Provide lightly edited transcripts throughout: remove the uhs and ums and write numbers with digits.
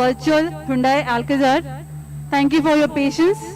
virtual Hyundai Alcazar. Thank you for your patience.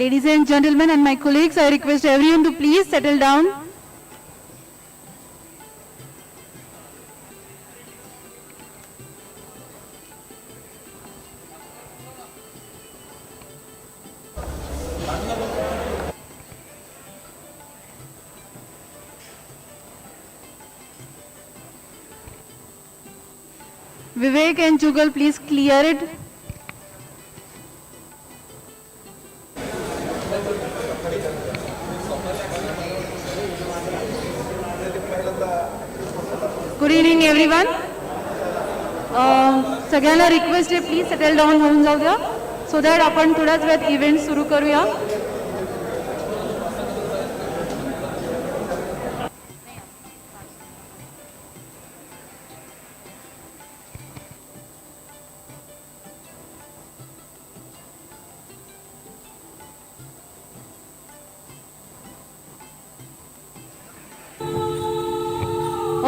Ladies and gentlemen and my colleagues, I request everyone to please settle down. Vivek and Jugal, please clear it. Good evening everyone. सगळ्यांना request आहे, please settle down होऊन जाऊ द्या, so that आपण थोड्याच वेळात event सुरू करूया.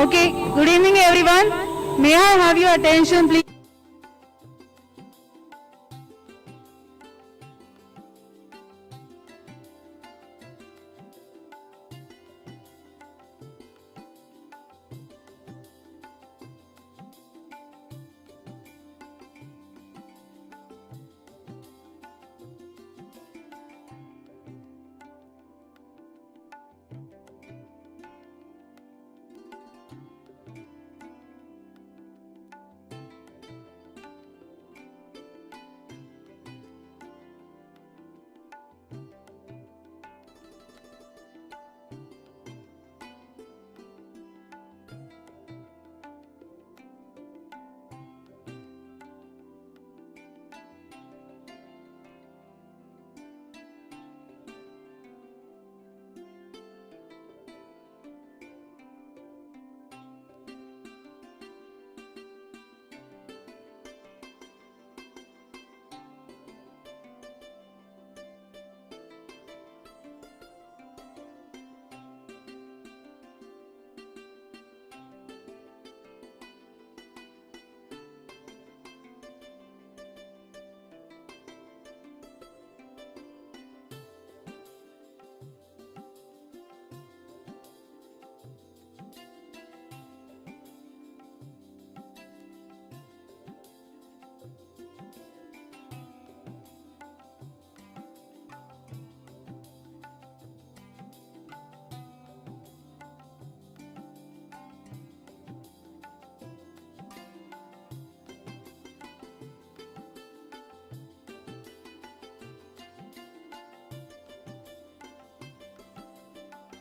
Okay, good evening everyone. May I have your attention please.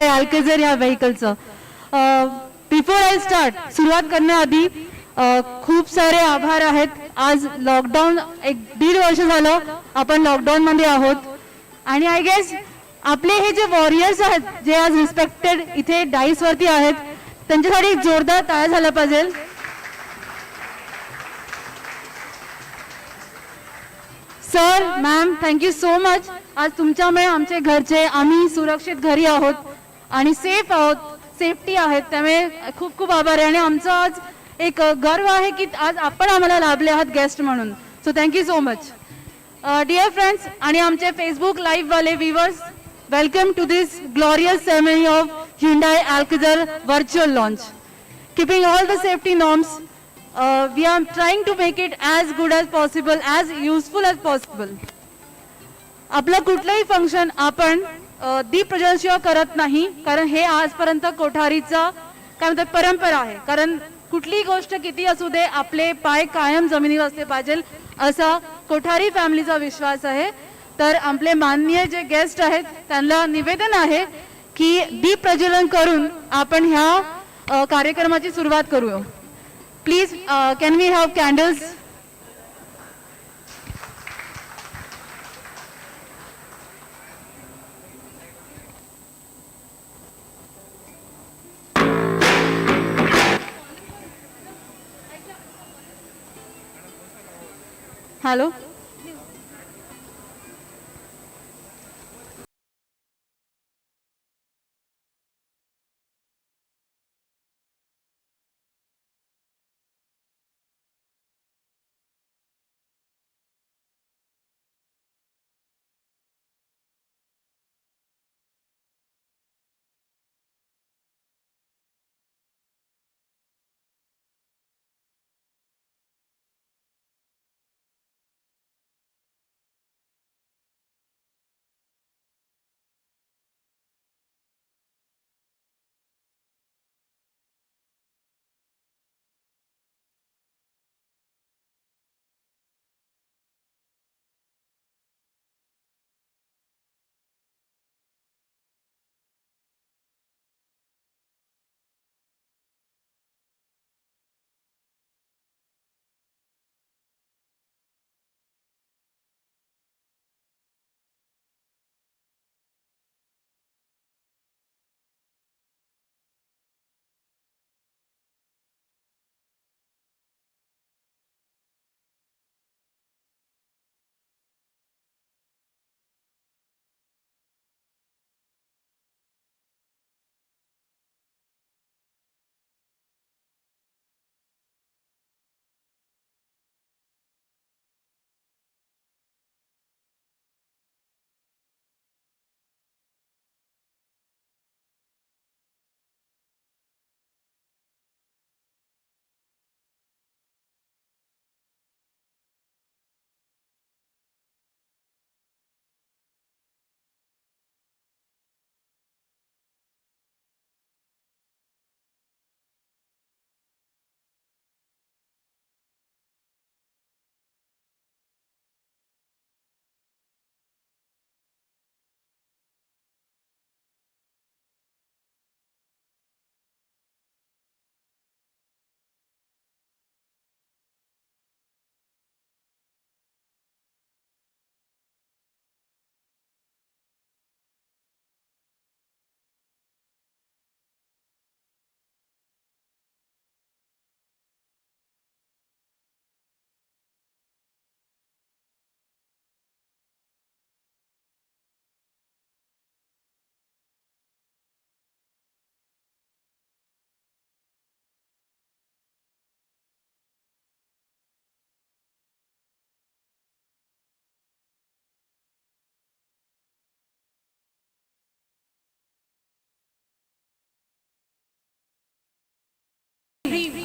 Alcazar या व्हेकलचं. बिफोर आय स्टार्ट, सुरुवात करण्याआधी खूप सारे आभार आहेत. आज लॉकडाऊन 1.5 वर्ष झालं आपण लॉकडाऊन मध्ये आहोत, आणि आय गेस आपले हे जे वॉरियर्स आहेत जे आज रिस्पेक्टेड इथे डाईस वरती आहेत, त्यांच्यासाठी एक जोरदार टाळ्या झाला पाहिजे. Sir, ma'am, thank you so much. आज तुमच्यामुळे आमचे घरचे, आम्ही सुरक्षित घरी आहोत आणि सेफ आहोत, सेफ्टी आहेत, त्यामुळे खूप खूप आभार आहे. आणि आमचं आज एक गर्व आहे की आज आपण आम्हाला लाभले आहात गेस्ट म्हणून. So thank you so much. Dear friends आणि आमचे फेसबुक लाईव्ह वाले viewers, welcome to this glorious ceremony of Hyundai Alcazar virtual launch. Keeping all the safety norms, we are trying to make it as good as possible, as useful as possible. आपलं कुठलंही function आपण दीप प्रज्वलनशिवाय करत नाही, कारण हे आजपर्यंत कोठारीचा काय म्हणतात परंपरा आहे. कारण कुठलीही गोष्ट किती असू दे, आपले पाय कायम जमिनीवर असले पाहिजे असा कोठारी फॅमिलीचा विश्वास आहे. तर आपले माननीय जे गेस्ट आहेत त्यांना निवेदन आहे की दीप प्रज्वलन करून आपण ह्या कार्यक्रमाची सुरुवात करूया. Please can we have candles. Hello.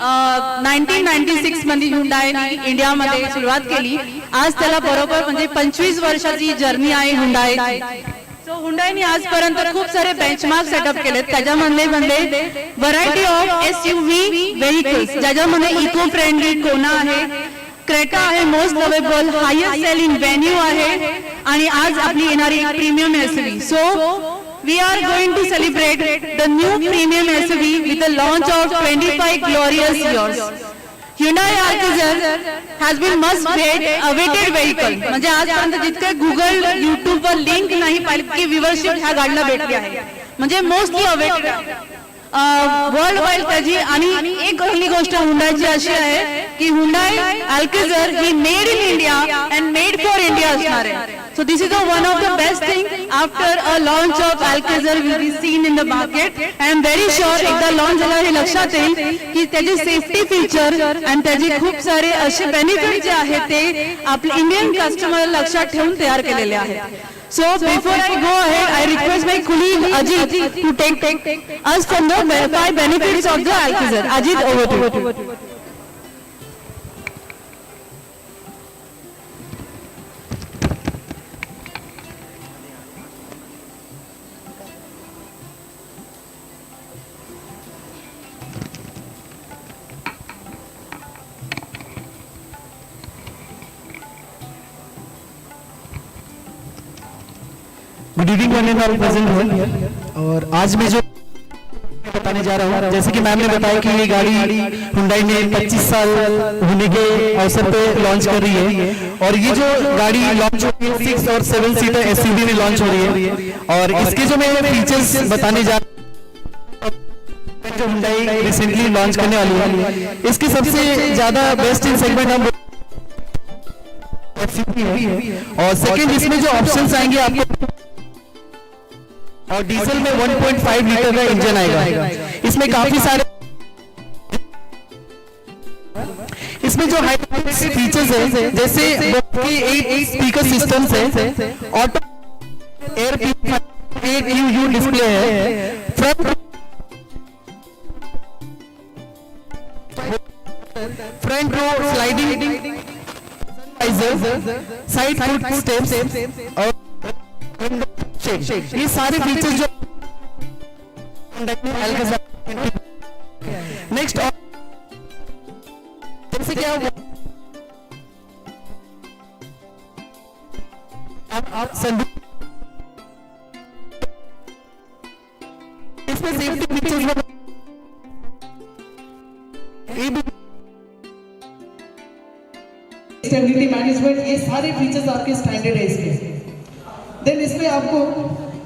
1996 मध्ये हुंडाईने इंडियामध्ये सुरुवात केली. आज त्याला बरोबर म्हणजे 25 वर्षाची जर्नी आहे हुंडाईची. सो हुंडाईने आजपर्यंत खूप सारे बेंचमार्क सेटअप केलेत. त्याच्यामध्ये व्हरायटी ऑफ SUV व्हेइकल्स, ज्याच्यामध्ये इको फ्रेंडली कोना आहे, क्रेटा आहे, most lovable highest selling venue आहे, आणि आज आपली येणारी premium SUV. So we are going to celebrate the new premium SUV with the launch of 25 glorious years. Hyundai Alcazar has been much awaited vehicle. म्हणजे आजपर्यंत जितके Google YouTube वर link नाही पाहिजे की व्ह्यूअरशिप ह्या गाडीला भेटली आहे, म्हणजे मोस्टली अवेटेड वर्ल्ड वाईड त्याची. आणि एक पहिली गोष्ट हुंडाईची अशी आहे की हुंडाई अल्काझर ही made in India and made for India असणार आहे. So this is the one of the best thing after a launch of Alcazar will be seen in the market. I am very sure एकदा launch झाला हे लक्षात येईल की त्याचे safety feature आणि त्याचे खूप सारे असे बेनिफिट जे आहेत ते आपले इंडियन कस्टमर लक्षात ठेवून तयार केलेले आहेत. So before I go ahead, I request my colleague Ajit to take us from the 5 benefits of the Alcazar. Ajit, over to you. Good evening one and all present here. और आज मैं जो बताने जा रहा हूँ, जैसे कि मैम ने बताया कि ये गाड़ी हुंडई ने 25 साल होने के अवसर पे लॉन्च कर रही है. और ये जो गाड़ी लॉन्च हो रही है 6 और 7 सीटर SUV में लॉन्च हो रही है. और इसके जो मैं फीचर्स बताने जा रहा हूँ जो हुंडई रिसेंटली लॉन्च करने वाली है, इसके सबसे ज्यादा बेस्ट इन सेगमेंट हम SUV है. और सेकंड इसमें जो ऑप्शंस आएंगे आपको, और डीजल में 1.5 लीटर का इंजन आएगा. इसमें काफी सारे इसमें जो हाई फीचर्स है, जैसे 8 स्पीकर सिस्टम्स है, ऑटो एयर प्यूरिफायर डिस्प्ले है, front row sliding side foot steps और ये सारे फीचर्स जो नेक्स्ट जैसे क्या आप इसमें सेफ्टी फीचर्स स्टेबिलिटी मैनेजमेंट, ये सारे फीचर्स आपके स्टैंडर्ड है इसमें. देन इसमें आपको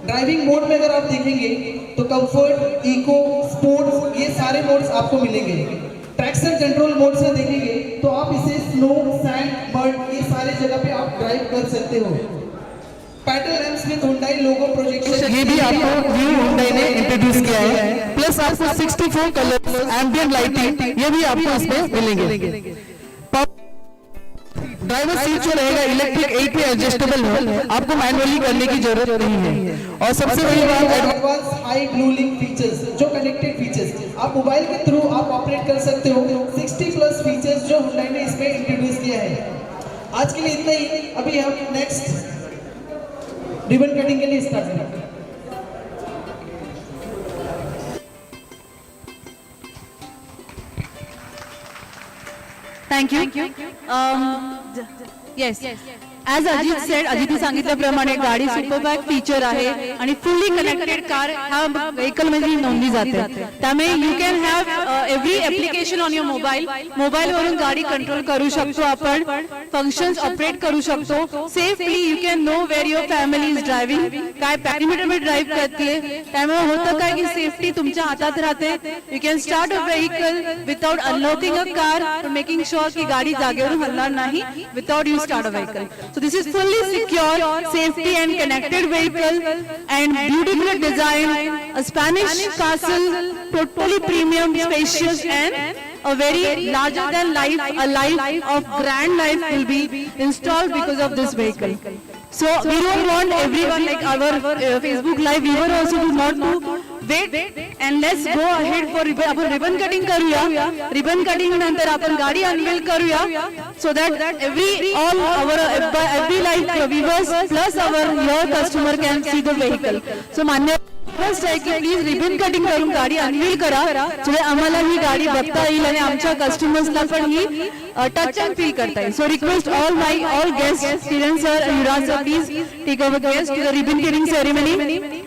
ड्राइविंग मोड में अगर आप देखेंगे तो कंफर्ट, इको, स्पोर्ट्स, ये सारे मोड्स आपको मिलेंगे. ट्रैक्शन कंट्रोल मोड से देखेंगे तो आप इसे स्नो, सैंड, मड, ये सारे जगह पे आप ड्राइव कर सकते हो. Puddle lamps with Hyundai logo projection, ये भी आपको न्यू हुंडई ने इंट्रोड्यूस किया है. प्लस आपको 64 कलर एम्बिएंट लाइटिंग, ये भी आपको इसमें मिलेंगे. ड्राइवर सीट जो रहेगा इलेक्ट्रिक 8 पे एडजस्टेबल है, आपको मैनुअली करने की जरूरत नहीं है. और सबसे बड़ी बात advance high blue link features, जो कनेक्टेड फीचर्स आप मोबाइल के थ्रू आप ऑपरेट कर सकते हो. 60 प्लस फीचर्स जो हुंडई ने इसमें इंट्रोड्यूस किया है. आज के लिए इतना ही. अभी हम नेक्स्ट रिबन कटिंग के लिए स्टार्ट करेंगे. Thank you. Yes. As Ajit said, अजितने सांगितल्याप्रमाणे गाडी सुपरबॅक फीचर आहे आणि फुल्ली कनेक्टेड कार ह्या व्हेकल मध्ये नोंदली जाते. त्यामुळे you can have every application on your mobile वरून गाडी कंट्रोल करू शकतो आपण, फंक्शन्स ऑपरेट करू शकतो safely. You can know where your family is driving, काय पॅरिमीटर मध्ये ड्राईव्ह करते. त्यामुळे होतं काय की सेफ्टी तुमच्या हातात राहते. You can start a vehicle without unlocking a car, making sure की गाडी जागेवरून हलणार नाही without you start a vehicle. So this is fully secure, safety and connected vehicle and beautifully designed, a Spanish castle, totally premium, spacious and a very larger than life, a life of grand life will be installed because of this vehicle. So we don't want everyone like our Facebook live viewer also to not to wait and let's go ahead for आपण ribbon cutting करूया. Ribbon cutting नंतर आपण गाडी unveil करूया. So that every like viewers plus our your customer can see the vehicle. So मान्य request आहे की please ribbon cutting करून गाडी अनवील करा. म्हणजे आम्हाला ही गाडी बघता येईल आणि आमच्या कस्टमर्सला पण ही टच अँड फील करता येईल. So request all guest Kiran sir Yuvraj sir please take over guest to the ribbon cutting ceremony.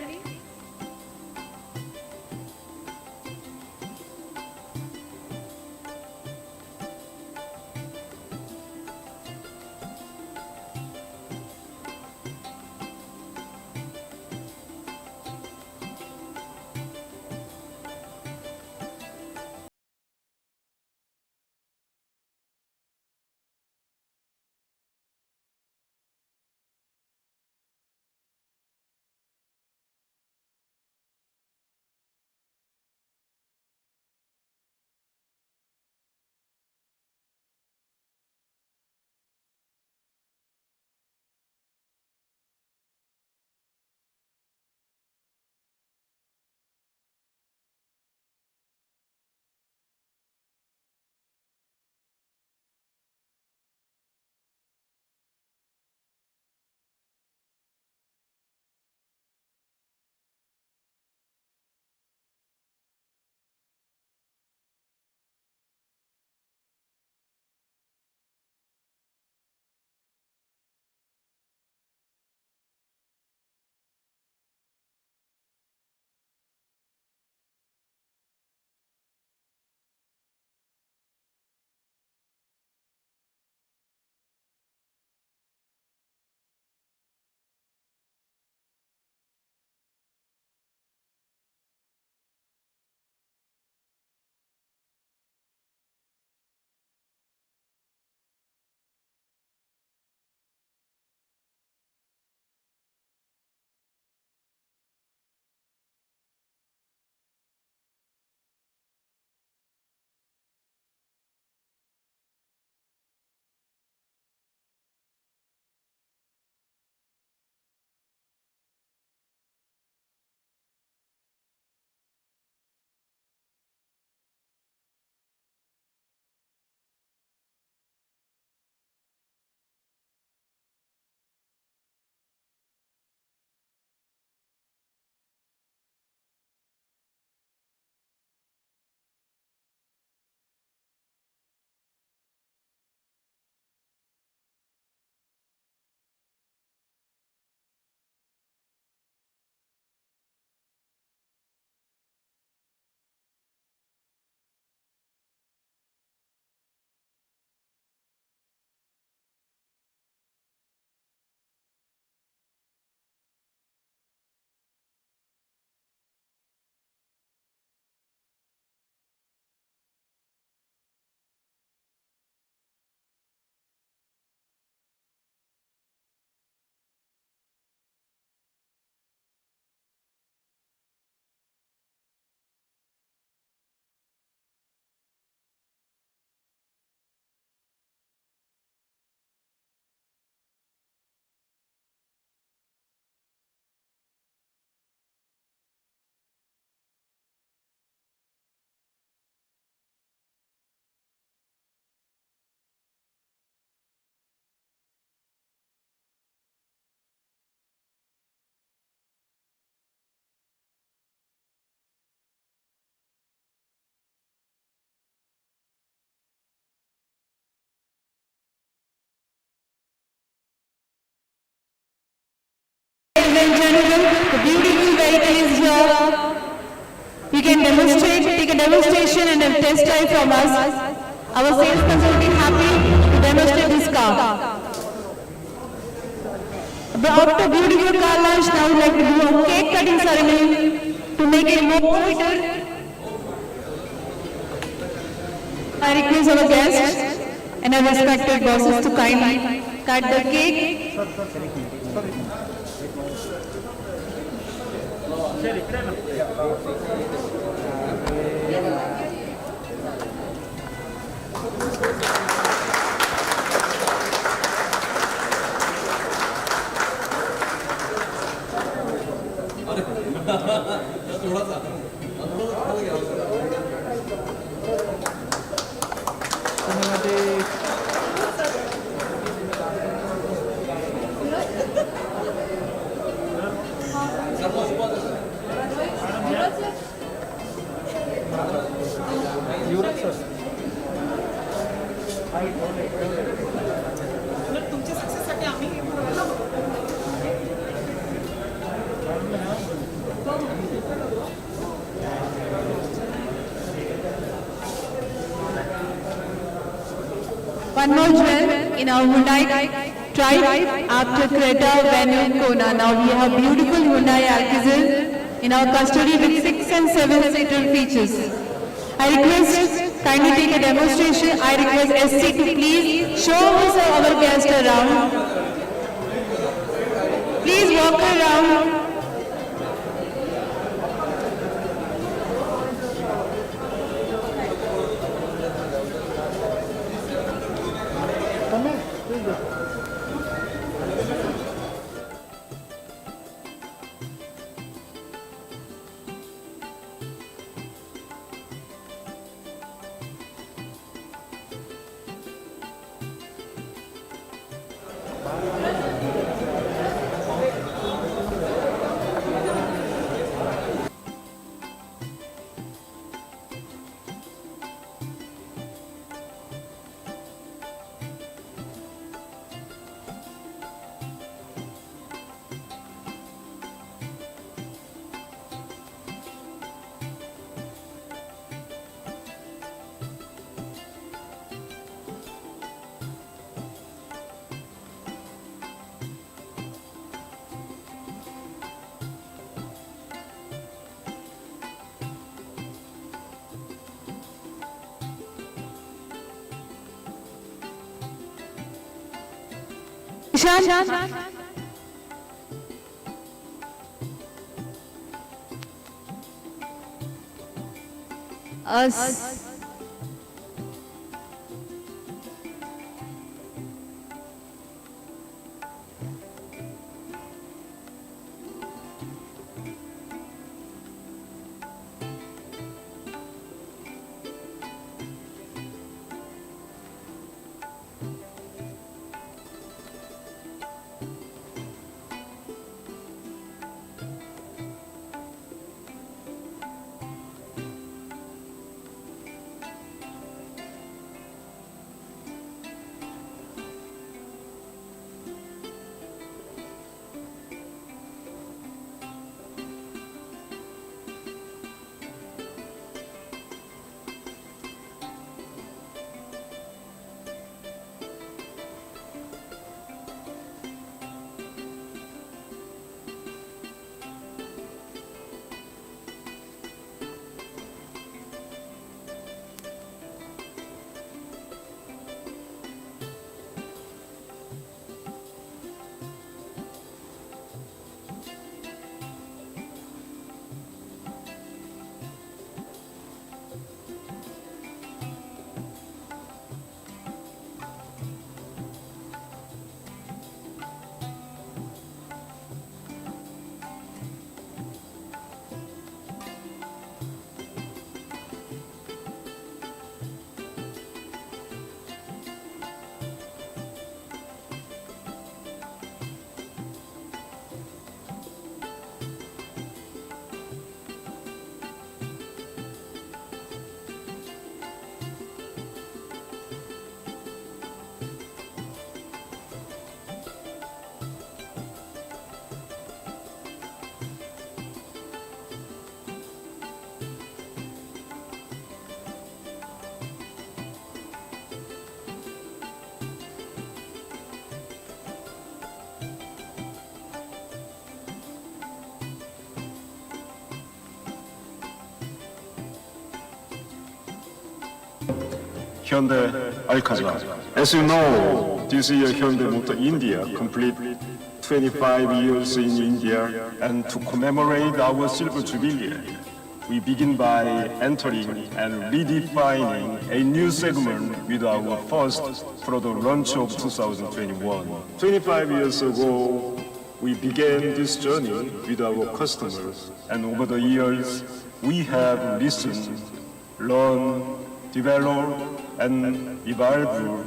Ladies and gentlemen, the beautiful vehicle is here. You can demonstrate, take a demonstration and a test drive from us. Our salesperson will be happy to demonstrate this car. After beautiful car launch, now we would like to do a cake cutting ceremony to make it more better. I request our guests and our respected bosses to kindly cut the cake. One more jewel in our Hyundai tribe after Creta, Venue, Kona. Now we have beautiful Hyundai Alcazar in our custody with 6 and 7-seater features. I request kindly take a demonstration. I request SC to please show us our guest around. Please walk around. Ishan. Us. Hyundai Alcazar. As you know, this year Hyundai Motor India complete 25 years in India, and to commemorate our silver jubilee, we begin by entering and redefining a new segment with our first product launch of 2021. 25 years ago, We began this journey with our customers, and over the years, we have listened, learned, developed, and evolved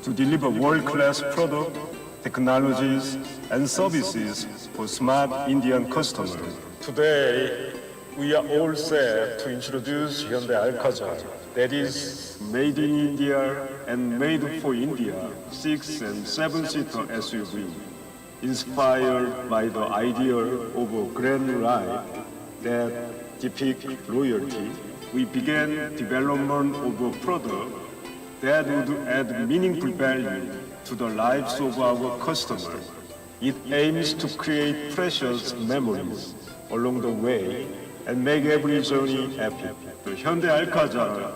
to deliver world-class products, technologies, and services for smart Indian customers. Today, we are all set to introduce Hyundai Alcazar, that is made in India and made for India 6- and 7-seater SUV. Inspired by the ideal of a grand ride that depicts loyalty, we began development of a product that would add meaningful value to the lives of our customers. It aims to create precious memories along the way and make every journey epic. The Hyundai Alcazar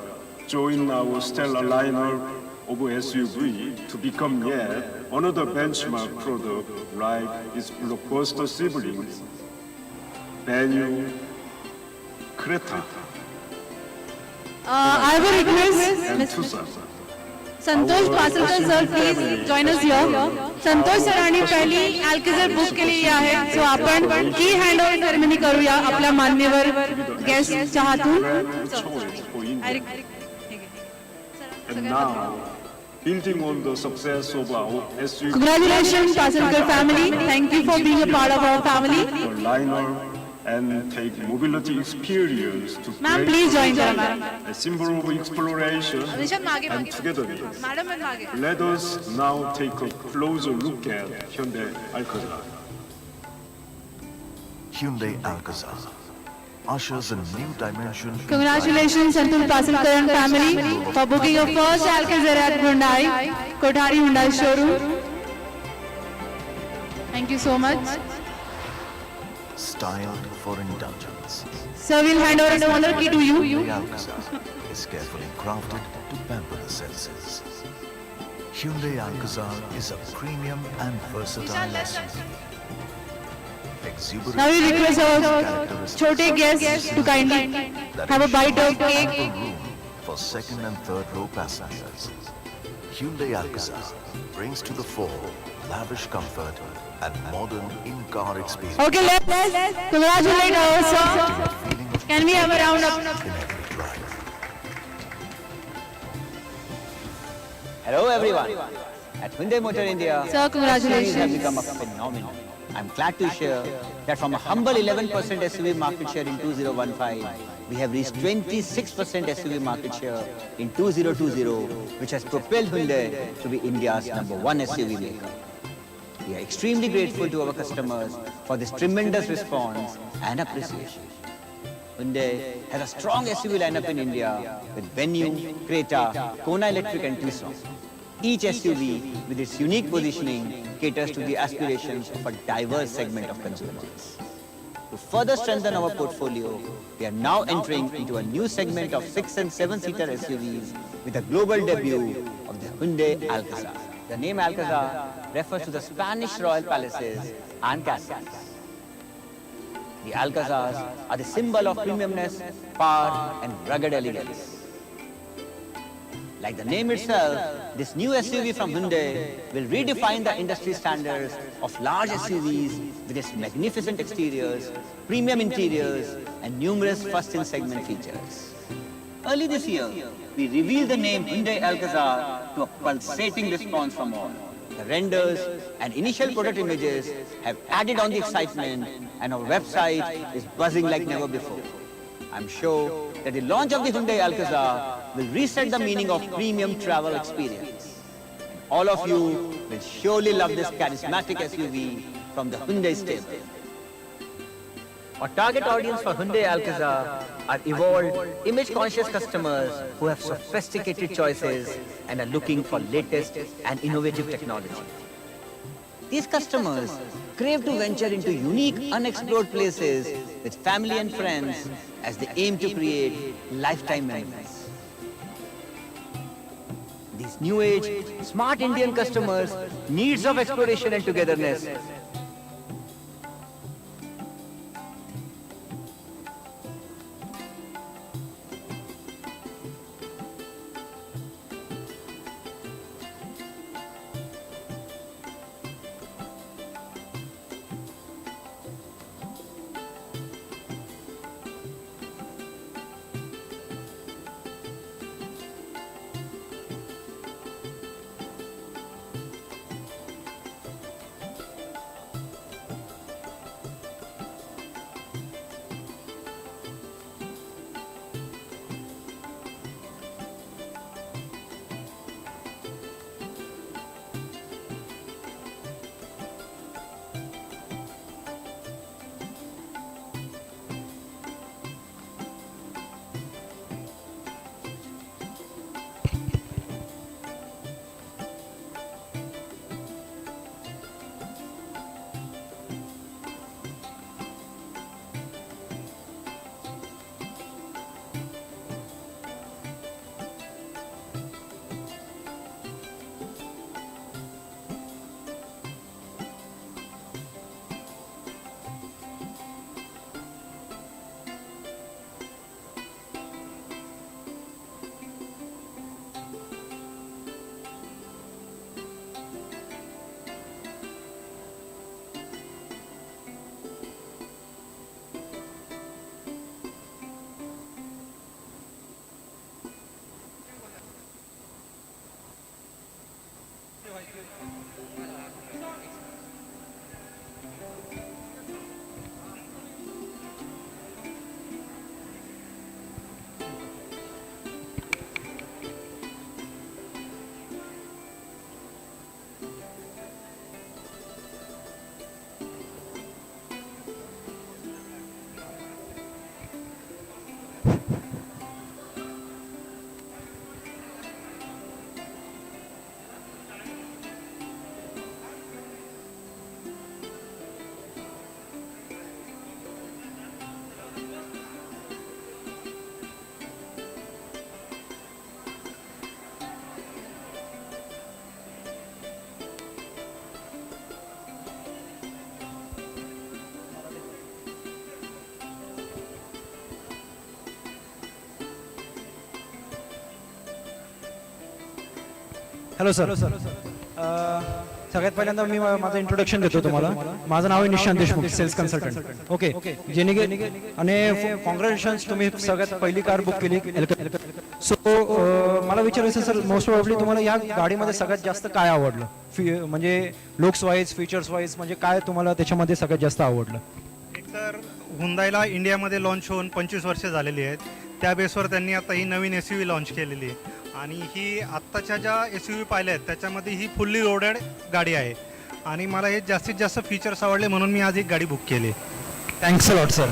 joined our stellar lineup of SUV to become yet another benchmark product like its blockbuster siblings, Venue, Creta, I will and request Tucson. Santosh Pasalkar sir please join us here. Santosh सरांनी पहिली अल्काझार book केलेली आहे, सो आपण की handover ceremony करूया आपल्या मान्यवर गेस्टच्या हातून. Choice for India. And now, building on the success of our SUV Congratulations, Pasalkar family. Thank you for being a part of our family. liner and take mobility experience to Ma'am, great please join heights. them, ma'am. A symbol of exploration and togetherness. Let us now take a closer look at Hyundai Alcazar. Hyundai Alcazar ushers a new dimension in Congratulations, Santul Pasalkar and family, for booking your first Alcazar at Hyundai, Kothari Hyundai showroom. Thank you so much. styled for indulgence. Sir, we'll hand over the honor key to you. The Alcazar is carefully crafted to pamper the senses. Hyundai Alcazar is a premium and versatile SUV. Exuberant Now we request our characteristics छोटे guests to kindly that have a bite of ensure cake. ample room for second and third row passengers. Hyundai Alcazar brings to the fore lavish comfort and modern in-car experience. Okay, let's congratulate our sir. Ultimate feeling of Can we have a round of in every drive. Hello everyone. At Hyundai Motor India, Sir, congratulations. SUVs have become a phenomenon. I'm glad to share that from a humble 11% SUV market share in 2015, we have reached 26% SUV market share in 2020, which has propelled Hyundai to be India's #1 SUV maker. We are extremely grateful to our customers for this tremendous response and appreciation. Hyundai has a strong SUV lineup in India with Venue, Creta, Kona Electric and Tucson. Each SUV with its unique positioning caters to the aspirations of a diverse segment of consumers. To further strengthen our portfolio, we are now entering into a new segment of 6- and 7-seater SUVs with the global debut of the Hyundai Alcazar. The name Alcazar refers to the Spanish royal palaces and castles. The Alcazars are the symbol of premiumness, power and rugged elegance. Like the name itself, this new SUV from Hyundai will redefine the industry standards of large SUVs with its magnificent exteriors, premium interiors, and numerous first-in-segment features. Early this year, we revealed the name Hyundai Alcazar to a pulsating response from all. The renders and initial product images have added on the excitement, and our website is buzzing like never before. I'm sure that the launch of the Hyundai Alcazar will reset the meaning of premium travel experience. And all of you will surely love this charismatic SUV from the Hyundai stable. Our target audience for Hyundai Alcazar are evolved, image-conscious customers who have sophisticated choices and are looking for latest and innovative technology. These customers crave to venture into unique, unexplored places with family and friends as they aim to create lifetime memories. These new age, smart Indian customers' needs of exploration and togetherness hello sir. सगळ्यात पहिल्यांदा मी माझं introduction देतो तुम्हाला. माझं नाव आहे Nishant Deshmukh, sales consultant. Okay, आणि congratulations, तुम्ही सगळ्यात पहिली कार बुक केली. सो मला विचारायचं सर, मोस्ट प्रॉब्ली तुम्हाला या गाडीमध्ये सगळ्यात जास्त काय आवडलं? म्हणजे लुक्स वाईज, फीचर्स वाईज, म्हणजे काय तुम्हाला त्याच्यामध्ये सगळ्यात जास्त आवडलं? एकतर हुंदाईला इंडियामध्ये लॉन्च होऊन 25 वर्षे झालेली आहेत. त्या बेसवर त्यांनी आता ही नवीन SUV लॉन्च केलेली आहे. आणि ही आत्ताच्या ज्या SUV पाहिल्या आहेत त्याच्यामध्ये ही फुल्ली लोडेड गाडी आहे. आणि मला हे जास्तीत जास्त फीचर्स आवडले म्हणून मी आज एक गाडी बुक केली. Thanks a lot sir.